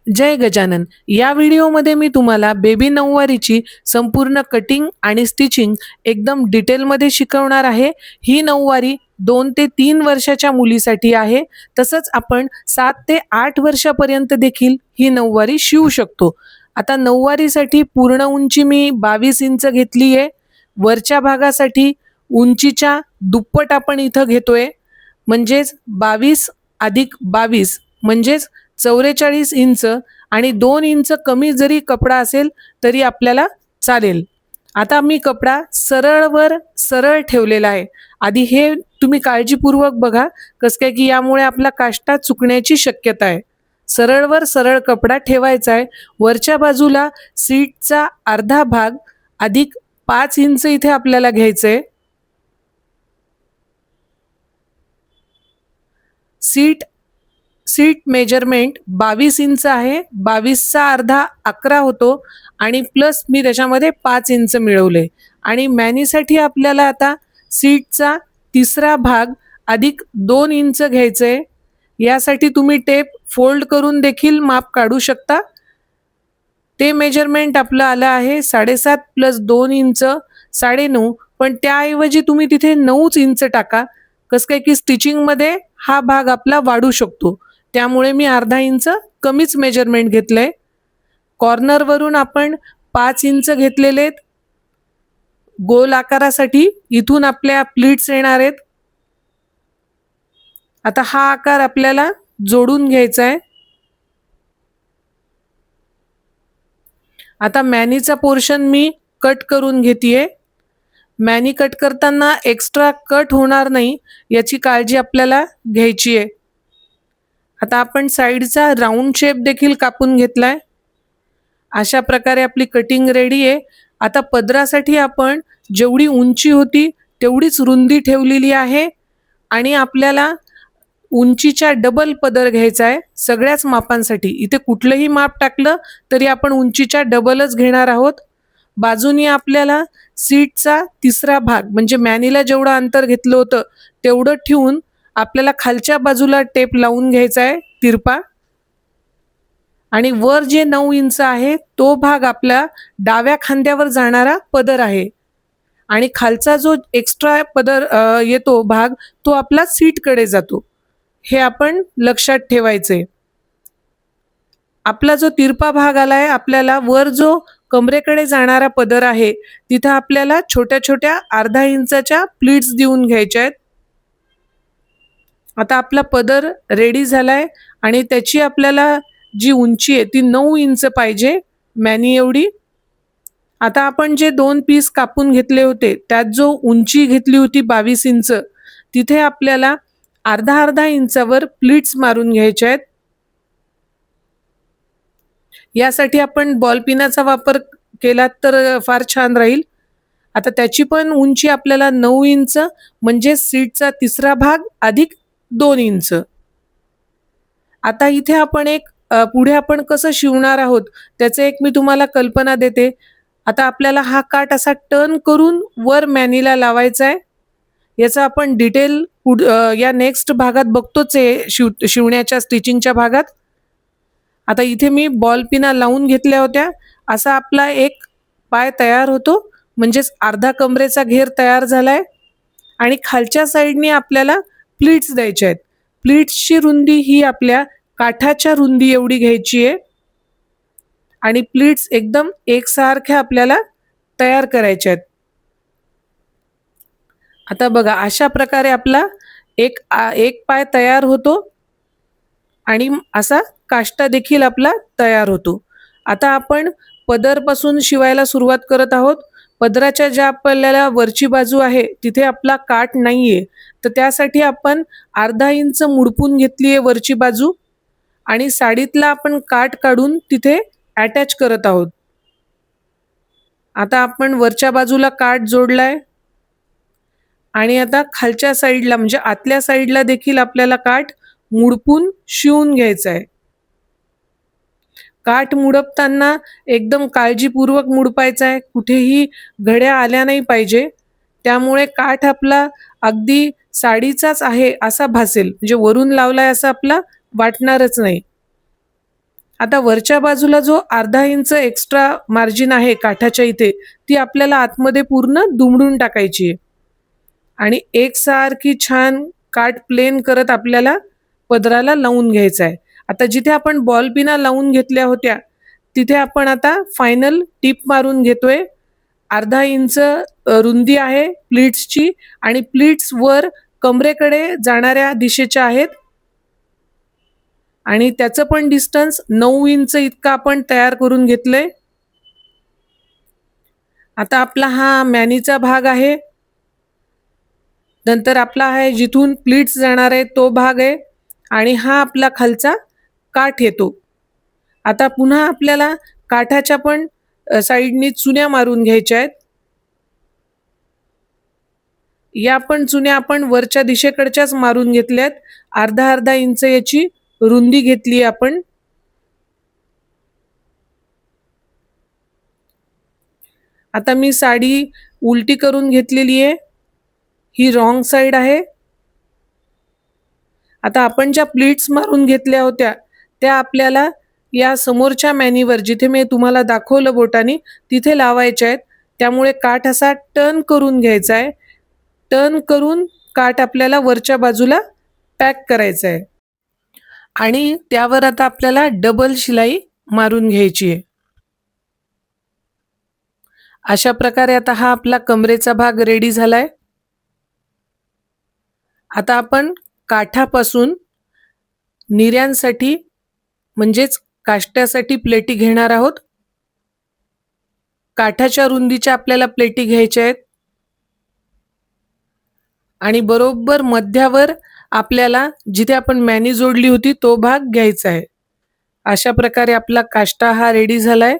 जय गजानन। या व्हिडिओमध्ये मी तुम्हाला बेबी नऊवारीची संपूर्ण कटिंग आणि स्टिचिंग एकदम डिटेलमध्ये शिकवणार आहे। ही नऊवारी 2 ते 3 वर्षाच्या मुलीसाठी आहे। तसंच आपण 7 ते 8 वर्षापर्यंत देखील ही नऊवारी शिवू शकतो। आता नऊवारीसाठी पूर्ण उंची मी 22 इंच घेतली आहे। वरच्या भागासाठी उंचीच्या दुप्पट आपण इथं घेतोय, म्हणजेच 22 अधिक 22 म्हणजेच 44 इंच आणि 2 इंच कमी जरी कपडा असेल तरी आपल्याला चालेल। आता मी कपडा सरळवर सरळ ठेवलेला आहे। आधी हे तुम्ही काळजीपूर्वक बघा कसं काय की यामुळे आपला काष्टा चुकण्याची शक्यता आहे। सरळवर सरळ कपडा ठेवायचा आहे। वरच्या बाजूला सीटचा अर्धा भाग अधिक 5 इंच इथे आपल्याला घ्यायचं आहे। सीट मेजरमेंट 22 इंच आहे। 22 चा अर्धा 11 होतो आणि प्लस मी त्याच्यामध्ये 5 इंच मिळवले। आणि मॅनीसाठी आपल्याला आता सीटचा तिसरा भाग अधिक 2 इंच घ्यायचे आहे। यासाठी तुम्ही टेप फोल्ड करून देखील माप काढू शकता। ते मेजरमेंट आपलं आलं आहे 7.5 प्लस 2 इंच 9.5, पण त्याऐवजी तुम्ही तिथे 9 इंच टाका। कसं काय की स्टिचिंग मध्ये हा भाग आपला वाढू शकतो, त्यामुळे मी अर्धा इंच कमीच मेजरमेंट घेतलंय। कॉर्नर वरून आपण 5 इंच घेतलेले आहेत गोल आकारासाठी। इथून आपल्या प्लीट्स येणार आहेत। आता हा आकार आपल्याला जोडून घ्यायचा आहे। आता मॅनीचा पोर्शन मी कट करून घेतेय। मॅनी कट करताना एक्स्ट्रा कट होणार नाही याची काळजी आपल्याला घ्यायची आहे। आता आपण साइडचा राउंड शेप देखील कापून घेतलाय। अशा प्रकारे आपली कटिंग रेडी आहे। आता पदरासाठी आपण जेवढी उंची होती तेवढीच रुंदी ठेवलेली आहे आणि आपल्याला उंचीच्या डबल पदर घ्यायचा आहे सगळ्याच मापांसाठी। इथे कुठलंही माप टाकलं तरी आपण उंचीच्या डबलच घेणार आहोत। बाजूनी आपल्याला सीटचा तिसरा भाग म्हणजे मॅनीला जेवढं अंतर घेतलं होतं तेवढं ठेवून आपल्याला खालच्या बाजूला टेप लावून घ्यायचा आहे तिरपा। आणि वर जे 9 इंच आहे तो भाग आपला डाव्या खांद्यावर जाणारा पदर आहे आणि खालचा जो एक्स्ट्रा पदर येतो भाग तो आपला सीटकडे जातो। हे आपण लक्षात ठेवायचे। आपला जो तिरपा भाग आलाय आपल्याला वर जो कमरेकडे जाणारा पदर आहे तिथे आपल्याला छोट्या छोट्या अर्धा इंचाच्या प्लीट्स देऊन घ्यायच्या आहेत। आता आपला पदर रेडी झालाय आणि त्याची आपल्याला जी उंची आहे ती 9 इंच पाहिजे मॅनी एवढी। आता आपण जे 2 पीस कापून घेतले होते त्यात जो उंची घेतली होती 22 इंच तिथे आपल्याला अर्धा इंचावर प्लीट्स मारून घ्यायचे आहेत। यासाठी आपण बॉल पिनाचा वापर केला तर फार छान राहील। आता त्याची पण उंची आपल्याला 9 इंच म्हणजे सीटचा तिसरा भाग अधिक 2 इंच। आता इथे आपण एक पुढे आपण कसं शिवणार आहोत त्याचे एक मी तुम्हाला कल्पना देते। आता आपल्याला हा काट असा टर्न करून वर मॅनीला लावायचा आहे। याचा आपण डिटेल या नेक्स्ट भागात बघतोच आहे शिवण्याच्या स्टिचिंगच्या भागात। आता इथे मी बॉल पिना लावून घेतल्या होत्या। असा आपला एक पाय तयार होतो, म्हणजेच अर्धा कमरेचा घेर तयार झालाय आणि खालच्या साइडने आपल्याला प्लीट्स द्यायचे आहेत। प्लीट्सची रुंदी ही आपल्या काठाच्या रुंदी एवढी घ्यायची आहे आणि प्लीट्स एकदम एकसारख्या आपल्याला तयार करायच्या आहेत। आता बघा अशा प्रकारे आपला एक पाय तयार होतो आणि असा काष्टा देखील आपला तयार होतो। आता आपण पदरपासून शिवायला सुरुवात करत आहोत। पदराच्या ज्या आपल्याला वरची बाजू आहे तिथे आपला काठ नाहीये, तर त्यासाठी आपण अर्धा इंच मुडपून घेतली आहे वरची बाजू आणि साडीतला आपण काठ काढून तिथे अटॅच करत आहोत। आता आपण वरच्या बाजूला काठ जोडलाय आणि आता खालच्या साइडला म्हणजे आतल्या साइडला देखील आपल्याला काठ मुडपून शिवून घ्यायचा आहे। काठ मुडपताना एकदम काळजीपूर्वक मुडपायचा आहे, कुठेही घड्या आल्या नाही पाहिजे। त्यामुळे काठ आपला अगदी साडीचाच आहे असा भासेल, म्हणजे वरून लावलाय असं आपला वाटणारच नाही। आता वरच्या बाजूला जो अर्धा इंच एक्स्ट्रा मार्जिन आहे काठाच्या इथे, ती आपल्याला आतमध्ये पूर्ण दुमडून टाकायची आहे आणि एकसारखी छान काठ प्लेन करत आपल्याला पदराला लावून घ्यायचा आहे. आता जिथे आपण बॉल पिना लावून घेतल्या होत्या तिथे आपण आता फायनल टिप मारून घेतोय. अर्धा इंच रुंदी आहे प्लीट्सची आणि प्लीट्स वर कमरेकडे जाणाऱ्या दिशेच्या आहेत आणि त्याचं पण डिस्टन्स 9 इंच इतका आपण तयार करून घेतलंय. आता आपला हा मॅनीचा भाग आहे, नंतर आपला आहे जिथून प्लीट्स जाणार आहे तो भाग आहे आणि हा आपला खालचा काठ येतो. आता पुन्हा आपल्याला काठाच्या पण साईडनी चुन्या मारून घ्यायच्या आहेत. या पण चुन्या आपण वरच्या दिशेकडच्याच मारून घेतल्यात. अर्धा अर्धा इंच याची रुंदी घेतली आपण. आता मी साडी उलटी करून घेतलेली आहे, ही रॉंग साइड आहे. आता आपण ज्या प्लीट्स मारून घेतल्या होत्या त्या आपल्याला या समोरच्या मॅनीवर जिथे मी तुम्हाला दाखवलं बोटानी तिथे लावायच्या आहेत. त्यामुळे काठ असा टर्न करून घ्यायचा आहे. टर्न करून काठ आपल्याला वरच्या बाजूला पॅक करायचा आहे आणि त्यावर आता आपल्याला डबल शिलाई मारून घ्यायची आहे. अशा प्रकारे आता हा आपला कमरेचा भाग रेडी झालाय. आता आपण काठापासून निऱ्यांसाठी म्हणजेच काष्ट्यासाठी प्लेटी घेणार आहोत. काठाच्या रुंदीच्या आपल्याला प्लेटी घ्यायच्या आहेत आणि बरोबर मध्यावर आपल्याला जिथे आपण मॅनी जोडली होती तो भाग घ्यायचा आहे. अशा प्रकारे आपला काष्टा हा रेडी झालाय.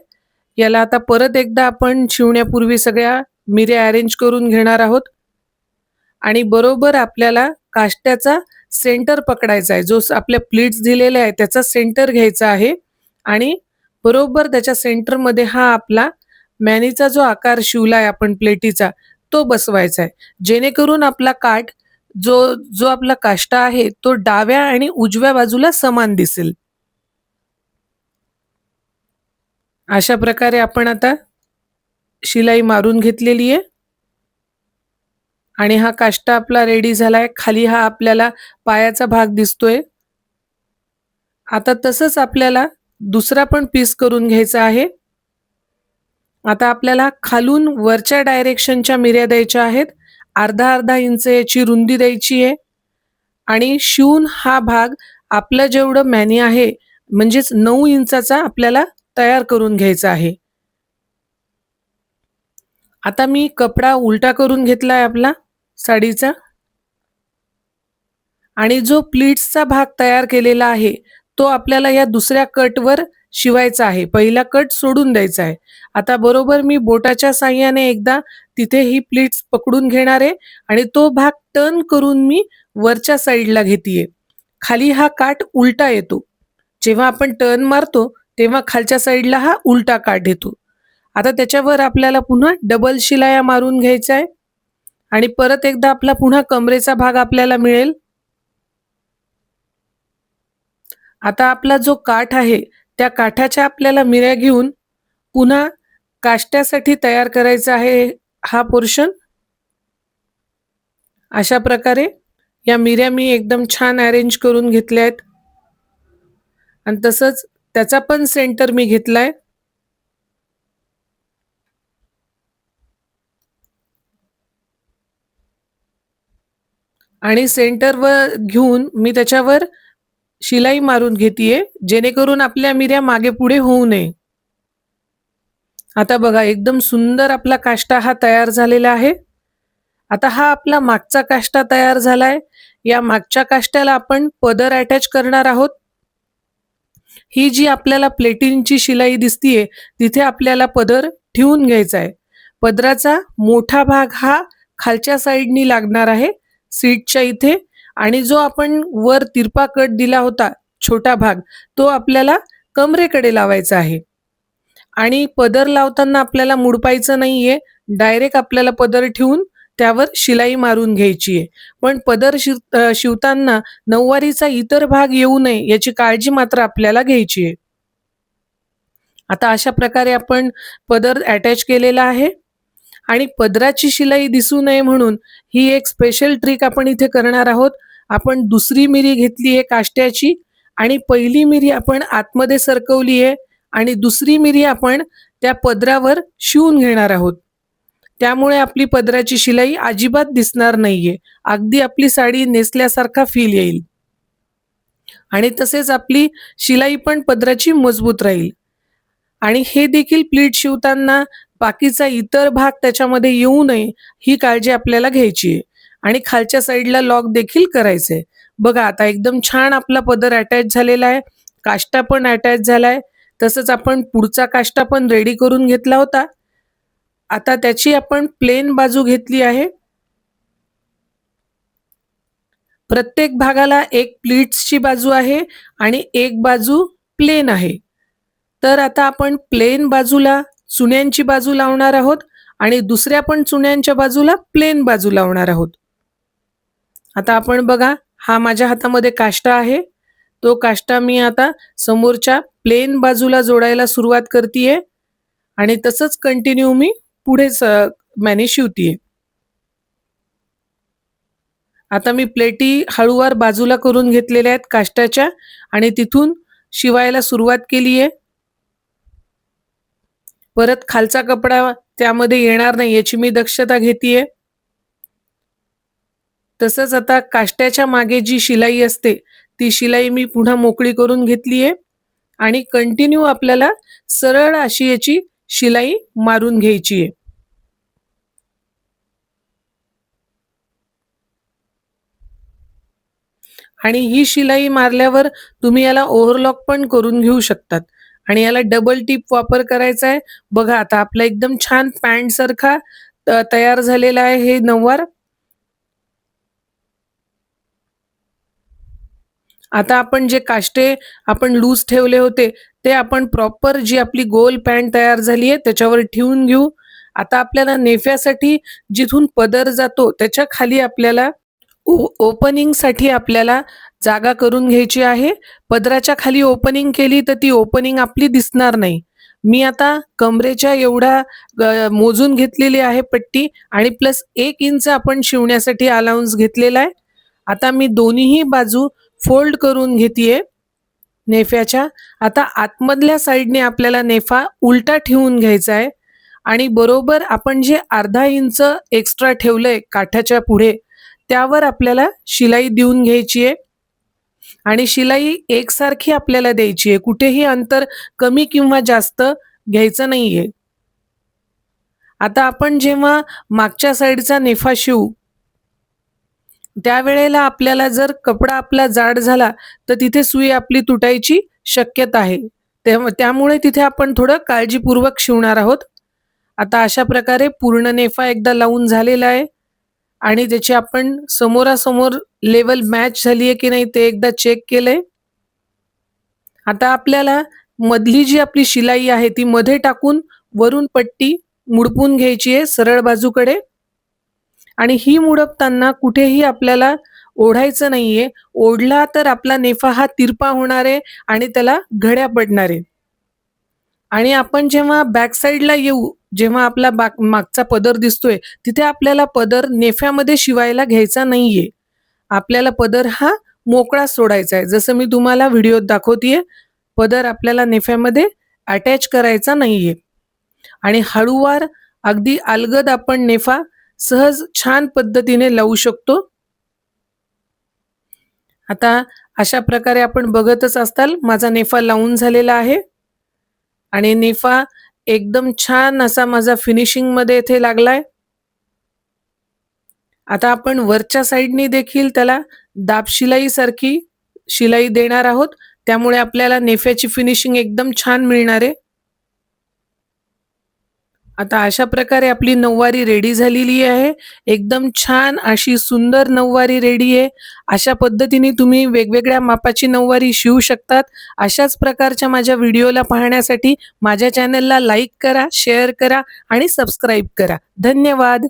याला आता परत एकदा आपण शिवण्यापूर्वी सगळ्या मिऱ्या अरेंज करून घेणार आहोत आणि बरोबर आपल्याला काष्ट्याचा सेंटर पकडायचा आहे. जो आपल्या प्लीट्स दिलेल्या आहे त्याचा सेंटर घ्यायचा आहे आणि बरोबर त्याच्या सेंटरमध्ये हा आपला मॅनीचा जो आकार शिवलाय आपण प्लेटीचा तो बसवायचा आहे, जेणेकरून आपला काठ जो जो आपला काष्टा आहे तो डाव्या आणि उजव्या बाजूला समान दिसेल. अशा प्रकारे आपण आता शिलाई मारून घेतलेली आहे आणि हा काष्टा आपला रेडी झालाय. खाली हा आपल्याला पायाचा भाग दिसतोय. आता तसंच आपल्याला दुसरा पण पीस करून घ्यायचा आहे. आता आपल्याला खालून वरच्या डायरेक्शनच्या मिऱ्या द्यायच्या आहेत. अर्धा अर्धा इंच याची रुंदी द्यायची आहे आणि शिवून हा भाग आपलं जेवढं मॅनी आहे म्हणजेच 9 इंचाचा आपल्याला तयार करून घ्यायचा आहे. आता मी कपडा उलटा करून घेतलाय आपला साडीचा आणि जो प्लीट्सचा भाग तयार केलेला आहे तो आपल्याला या दुसऱ्या कटवर शिवायचा आहे. पहिला कट सोडून द्यायचा आहे. आता बरोबर मी बोटाच्या साहाय्याने एकदा तिथे ही प्लीट्स पकडून घेणार आहे आणि तो भाग टर्न करून मी वरच्या साईडला घेतीये. खाली हा काठ उलटा येतो. जेव्हा आपण टर्न मारतो तेव्हा खालच्या साईडला हा उलटा काठ येतो. आता त्याच्यावर आपल्याला पुन्हा डबल शिलाया मारून घ्यायचा आहे आणि परत एकदा आपला पुन्हा कमरेचा भाग आपल्याला मिळेल. आता आपला जो काठ आहे त्या काठाच्या आपल्याला मिऱ्या घेऊन पुन्हा काष्ट्यासाठी तयार करायचा आहे हा पोर्शन. अशा प्रकारे या मिऱ्या मी एकदम छान अरेंज करून घेतल्या आहेत आणि तसंच त्याचा पण सेंटर मी घेतलाय आणि सेंटरवर घेऊन मी त्याच्यावर शिलाई मारून घेतीये जेणेकरून आपल्या मिऱ्या मागे पुढे होऊ नये. आता बघा एकदम सुंदर आपला काष्टा हा तयार झालेला आहे. आता हा आपला मागचा काष्टा तयार झालाय. या मागच्या काष्ट्याला आपण पदर अटॅच करणार आहोत. ही जी आपल्याला प्लेटिंगची शिलाई दिसतीये तिथे आपल्याला पदर ठेवून घ्यायचा आहे. पदराचा मोठा भाग हा खालच्या साईडनी लागणार आहे सीटच्या इथे आणि जो आपण वर तिरपा कट दिला होता छोटा भाग तो आपल्याला कमरेकडे लावायचा आहे आणि पदर लावताना आपल्याला मुडपायचं नाहीये. डायरेक्ट आपल्याला पदर ठेवून त्यावर शिलाई मारून घ्यायची आहे. पण पदर शिवताना नऊवारीचा इतर भाग येऊ नये याची काळजी मात्र आपल्याला घ्यायची आहे. आता अशा प्रकारे आपण पदर अटॅच केलेला आहे आणि पदराची शिलाई दिसू नये म्हणून ही एक स्पेशल ट्रिक आपण इथे करणार आहोत. आपण दुसरी मिरी घेतली आहे काष्ट्याची आणि पहिली मिरी आपण आतमध्ये सरकवली आहे आणि दुसरी मिरी आपण त्या पदरावर शिवून घेणार आहोत. त्यामुळे आपली पदराची शिलाई अजिबात दिसणार नाहीये. अगदी आपली साडी नेसल्यासारखा फील येईल आणि तसेच आपली शिलाई पण पदराची मजबूत राहील. आणि हे देखील प्लीट शिवताना बाकीचा इतर भाग त्याच्यामध्ये येऊ नये ही काळजी आपल्याला घ्यायची आहे. आणि खालच्या साईडला लॉक देखील करायचंय. बघा आता एकदम छान आपला पदर अटॅच झालेला आहे, काष्टा पण अटॅच झालाय. तसंच आपण पुढचा काष्टा पण रेडी करून घेतला होता. आता त्याची आपण प्लेन बाजू घेतली आहे. प्रत्येक भागाला एक प्लीट्सची बाजू आहे आणि एक बाजू प्लेन आहे. तर आता आपण प्लेन बाजूला चुन्यांची बाजू लावणार आहोत आणि दुसऱ्या पण चुन्यांच्या बाजूला प्लेन बाजू लावणार आहोत. आता आपण बघा, हा माझ्या हातामध्ये काष्टा आहे. तो काष्टा मी आता समोरच्या प्लेन बाजूला जोडायला सुरुवात करतेय आणि तसंच कंटिन्यू मी पुढे मॅने शिवतीये. आता मी प्लेटी हळूवार बाजूला करून घेतलेल्या आहेत काष्टाच्या आणि तिथून शिवायला सुरुवात केली आहे. परत खालचा कपडा त्यामध्ये येणार नाही याची मी दक्षता घेतेय. तसंच आता काष्ट्याच्या मागे जी शिलाई असते ती शिलाई मी पुन्हा मोकळी करून घेतली आहे आणि कंटिन्यू आपल्याला सरळ अशी याची शिलाई मारून घ्यायची आहे. आणि ही शिलाई मारल्यावर तुम्ही याला ओव्हरलॉक पण करून घेऊ शकतात आणि याला डबल टिप वापर करायचा आहे. बघा आता आपला एकदम छान पॅन्ट सारखा तयार झालेला आहे हे नऊवार. आता आपण जे काष्टे आपण लूज ठेवले होते ते आपण प्रॉपर जी आपली गोल पॅन्ट तयार झाली आहे त्याच्यावर ठेवून घेऊ. आता आपल्याला नेफ्यासाठी जिथून पदर जातो त्याच्या खाली आपल्याला ओपनिंग साठी आपल्याला जागा करून घ्यायची आहे. पदराच्या खाली ओपनिंग केली तर ती ओपनिंग आपली दिसणार नाही. मी आता कमरेच्या एवढा मोजून घेतलेली आहे पट्टी आणि प्लस 1 इंच आपण शिवण्यासाठी अलाउन्स घेतलेला आहे. आता मी दोन्हीही बाजू फोल्ड करून घेतेय नेफ्याच्या. आता आतमधल्या साईडने आपल्याला नेफा उलटा ठेवून घ्यायचा आहे आणि बरोबर आपण जे अर्धा इंच एक्स्ट्रा ठेवलंय काठाच्या पुढे त्यावर आपल्याला शिलाई देऊन घ्यायची आहे आणि शिलाई एकसारखी आपल्याला द्यायची आहे. कुठेही अंतर कमी किंवा जास्त घ्यायचं नाहीये. आता आपण जेव्हा मागच्या साईडचा नेफा शिवू त्यावेळेला आपल्याला जर कपडा आपला जाड झाला तर तिथे सुई आपली तुटायची शक्यता आहे. त्यामुळे तिथे आपण थोडं काळजीपूर्वक शिवणार आहोत. आता अशा प्रकारे पूर्ण नेफा एकदा लावून झालेला आहे आणि त्याची आपण समोरासमोर लेवल मॅच झाली आहे की नाही ते एकदा चेक केलंय. आता आपल्याला मधली जी आपली शिलाई आहे ती मध्ये टाकून वरून पट्टी मुडपून घ्यायची आहे सरळ बाजूकडे आणि ही मुडपताना कुठेही आपल्याला ओढायचं नाहीये. ओढला तर आपला नेफा हा तिरपा होणार आहे आणि त्याला घड्या पडणार आहे. आणि आपण जेव्हा बॅक साईडला येऊ, जेव्हा आपला मागचा पदर दिसतोय तिथे आपल्याला पदर नेफ्यामध्ये शिवायला घ्यायचा नाहीये. आपल्याला पदर हा मोकळा सोडायचा आहे. जसं मी तुम्हाला व्हिडिओत दाखवतेय, पदर आपल्याला नेफ्यामध्ये अटॅच करायचा नाहीये आणि हळूवार अगदी अलगद आपण नेफा सहज छान पद्धतीने लावू शकतो. आता अशा प्रकारे आपण बघतच असताल माझा नेफा लावून झालेला आहे आणि नेफा एकदम छान असा माझा फिनिशिंग मध्ये इथे लागलाय. आता आपण वरच्या साईडनी देखील त्याला दाब शिलाई सारखी शिलाई देणार आहोत. त्यामुळे आपल्याला नेफ्याची फिनिशिंग एकदम छान मिळणार आहे. आता अशा प्रकारे आपली नऊवारी रेडी झालेली आहे. एकदम छान अशी सुंदर नऊवारी रेडी आहे. अशा पद्धतीने तुम्ही वेगवेगळ्या मापाची नऊवारी शिवू शकतात. अशाच प्रकारच्या माझ्या व्हिडिओला पाहण्यासाठी माझ्या चॅनलला लाईक करा, शेअर करा आणि सबस्क्राईब करा. धन्यवाद.